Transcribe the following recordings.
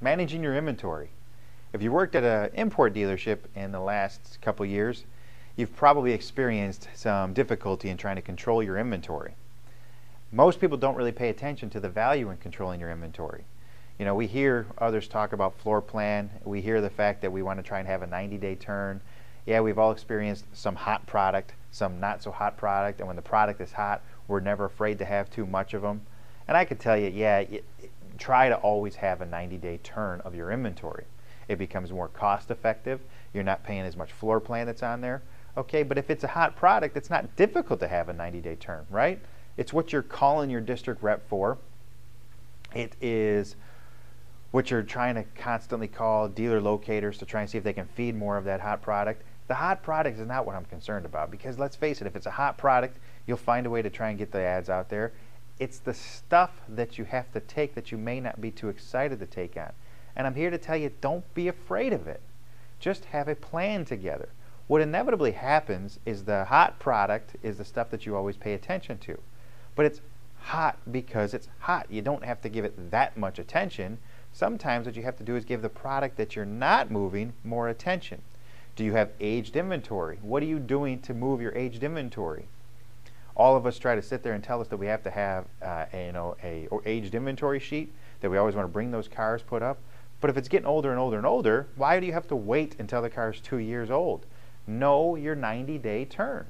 managing your inventory. If you worked at an import dealership in the last couple years, you've probably experienced some difficulty in trying to control your inventory. Most people don't really pay attention to the value in controlling your inventory. You know, we hear others talk about floor plan. We hear the fact that we want to try and have a 90-day turn. Yeah, we've all experienced some hot product, some not so hot product, and when the product is hot, we're never afraid to have too much of them. And I could tell you, yeah, try to always have a 90-day turn of your inventory. It becomes more cost effective. You're not paying as much floor plan that's on there. Okay, but if it's a hot product, it's not difficult to have a 90-day turn, right? It's what you're calling your district rep for. It is what you're trying to constantly call dealer locators to try and see if they can feed more of that hot product. The hot product is not what I'm concerned about, because let's face it, if it's a hot product, you'll find a way to try and get the ads out there. It's the stuff that you have to take that you may not be too excited to take on. And I'm here to tell you, don't be afraid of it. Just have a plan together. What inevitably happens is the hot product is the stuff that you always pay attention to. But it's hot because it's hot. You don't have to give it that much attention. Sometimes what you have to do is give the product that you're not moving more attention. Do you have aged inventory? What are you doing to move your aged inventory? All of us try to sit there and tell us that we have to have a aged inventory sheet, that we always want to bring those cars put up. But if it's getting older and older and older, why do you have to wait until the car is 2 years old? Know your 90-day turn.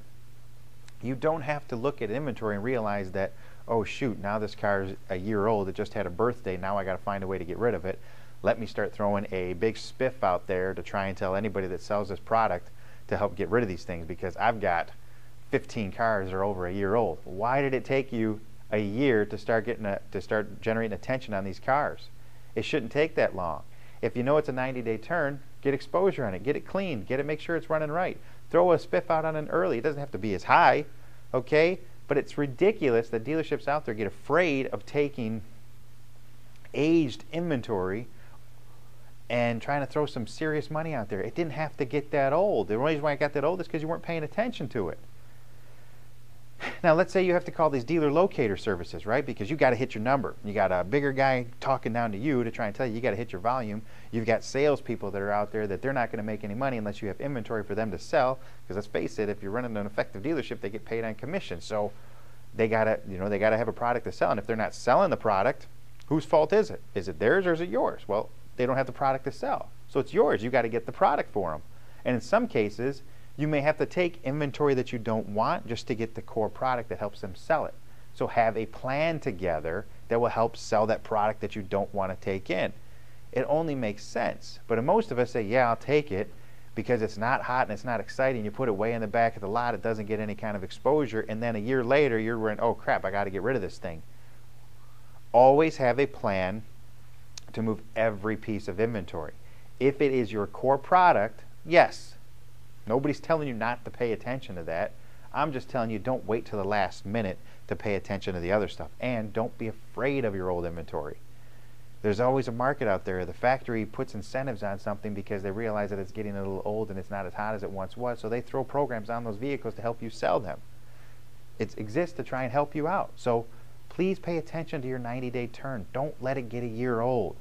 You don't have to look at inventory and realize that, oh shoot, now this car is a year old, it just had a birthday, now I got to find a way to get rid of it. Let me start throwing a big spiff out there to try and tell anybody that sells this product to help get rid of these things, because I've got 15 cars that are over a year old. Why did it take you a year to start generating attention on these cars? It shouldn't take that long. If you know it's a 90-day turn, get exposure on it, get it clean, make sure it's running right. Throw a spiff out on it early. It doesn't have to be as high, okay? But it's ridiculous that dealerships out there get afraid of taking aged inventory and trying to throw some serious money out there. It didn't have to get that old. The only reason why it got that old is because you weren't paying attention to it. Now, let's say you have to call these dealer locator services, right? Because you got to hit your number. You got a bigger guy talking down to you to try and tell you you got to hit your volume. You've got salespeople that are out there that they're not going to make any money unless you have inventory for them to sell. Because let's face it, if you're running an effective dealership, they get paid on commission. So they gotta have a product to sell. And if they're not selling the product, whose fault is it? Is it theirs or is it yours? Well, they don't have the product to sell, so it's yours. You got to get the product for them. And in some cases, you may have to take inventory that you don't want just to get the core product that helps them sell it. So have a plan together that will help sell that product that you don't want to take in. It only makes sense. But most of us say, yeah, I'll take it because it's not hot and it's not exciting. You put it way in the back of the lot, it doesn't get any kind of exposure, and then a year later you're running, oh crap, I got to get rid of this thing. Always have a plan to move every piece of inventory. If it is your core product, yes, nobody's telling you not to pay attention to that. I'm just telling you, don't wait till the last minute to pay attention to the other stuff. And don't be afraid of your old inventory. There's always a market out there. The factory puts incentives on something because they realize that it's getting a little old and it's not as hot as it once was, so they throw programs on those vehicles to help you sell them. It exists to try and help you out. So please pay attention to your 90-day turn. Don't let it get a year old.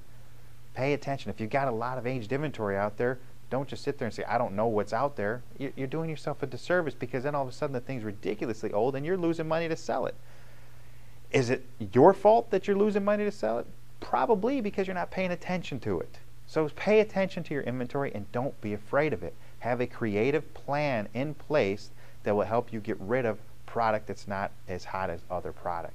Pay attention. If you've got a lot of aged inventory out there, don't just sit there and say, I don't know what's out there. You're doing yourself a disservice, because then all of a sudden the thing's ridiculously old and you're losing money to sell it. Is it your fault that you're losing money to sell it? Probably, because you're not paying attention to it. So pay attention to your inventory and don't be afraid of it. Have a creative plan in place that will help you get rid of product that's not as hot as other product.